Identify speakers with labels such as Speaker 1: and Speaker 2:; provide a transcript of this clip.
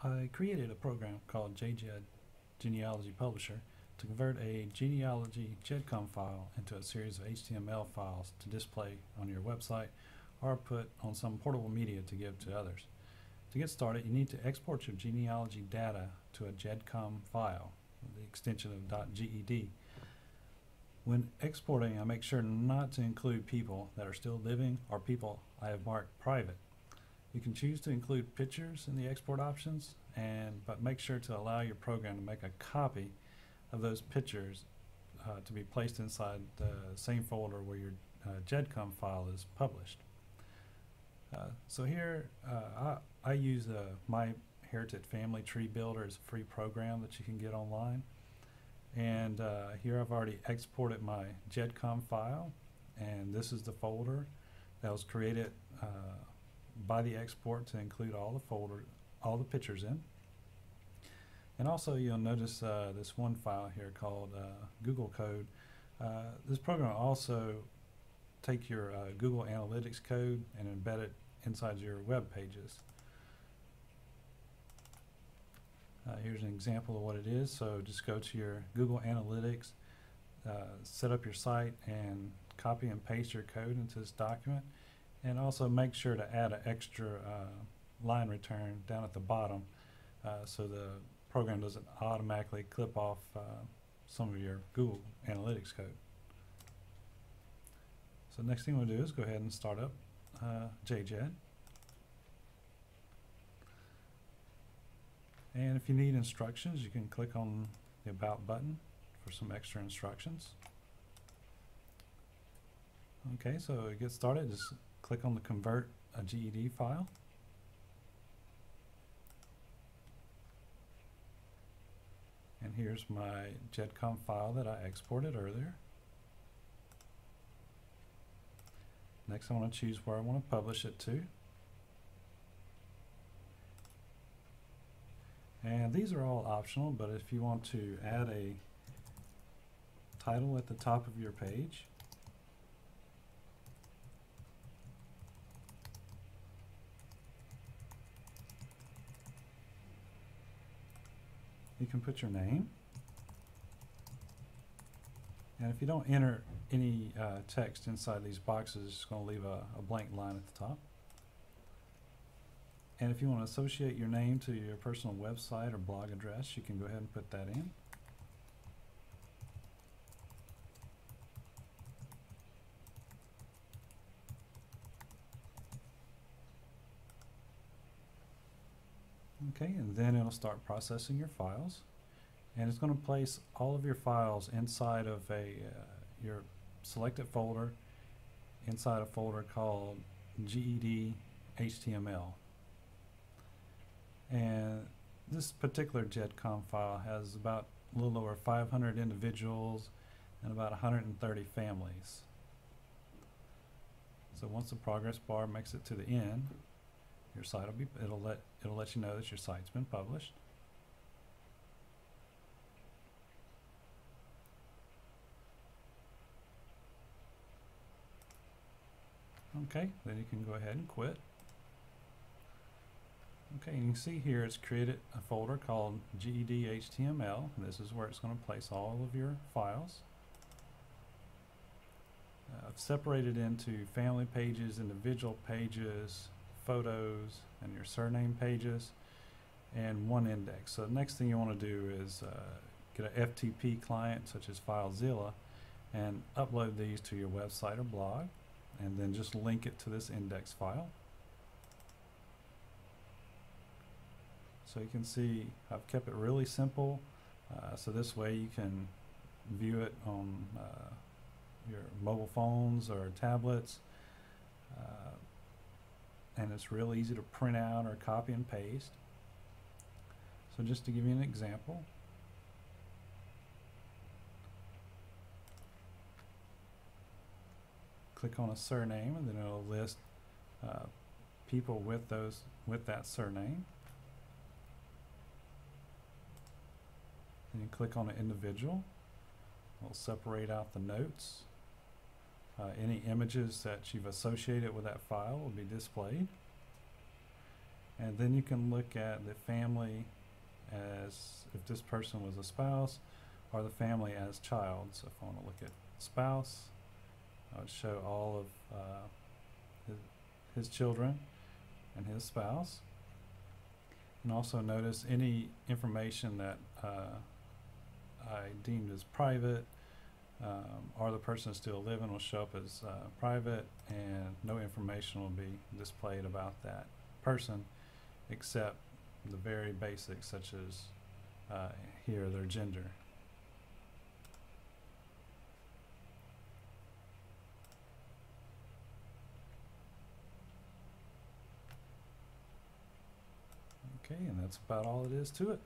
Speaker 1: I created a program called jGed, Genealogy Publisher, to convert a genealogy GEDCOM file into a series of HTML files to display on your website or put on some portable media to give to others. To get started, you need to export your genealogy data to a GEDCOM file, with the extension of .ged. When exporting, I make sure not to include people that are still living or people I have marked private. You can choose to include pictures in the export options, but make sure to allow your program to make a copy of those pictures to be placed inside the same folder where your GEDCOM file is published. So here I use MyHeritage Family Tree Builder as a free program that you can get online. And here I've already exported my GEDCOM file, and this is the folder that was created by the export to include all the pictures in. And also you'll notice this one file here called Google Code. This program will also take your Google Analytics code and embed it inside your web pages. Here's an example of what it is. So just go to your Google Analytics, set up your site, and copy and paste your code into this document. And also make sure to add an extra line return down at the bottom so the program doesn't automatically clip off some of your Google Analytics code. So next thing we'll do is go ahead and start up jGed. And if you need instructions, you can click on the About button for some extra instructions. Okay, so to get started, just click on the Convert a GED file. And here's my GEDCOM file that I exported earlier. Next, I want to choose where I want to publish it to. And these are all optional, but if you want to add a title at the top of your page, you can put your name. And if you don't enter any text inside these boxes, it's going to leave a blank line at the top. And if you want to associate your name to your personal website or blog address, you can go ahead and put that in. Okay, and then it'll start processing your files. And it's going to place all of your files inside of your selected folder, inside a folder called GED HTML. And this particular GEDCOM file has about a little over 500 individuals and about 130 families. So once the progress bar makes it to the end, your site will be, it'll let you know that your site's been published. Okay, then you can go ahead and quit. Okay, you can see here it's created a folder called GED HTML. This is where it's going to place all of your files. I've separated into family pages, individual pages, photos, and your surname pages, and one index. So the next thing you want to do is get an FTP client such as FileZilla and upload these to your website or blog, and then just link it to this index file. So you can see I've kept it really simple, so this way you can view it on your mobile phones or tablets, and it's real easy to print out or copy and paste. So just to give you an example, click on a surname, and then it'll list people with that surname. And you click on an individual. We'll separate out the notes. Any images that you've associated with that file will be displayed. And then you can look at the family as if this person was a spouse, or the family as child. So if I want to look at spouse, I would show all of his children and his spouse. And also notice any information that I deemed as private or the person is still living will show up as private, and no information will be displayed about that person except the very basics, such as here their gender. Okay, and that's about all it is to it.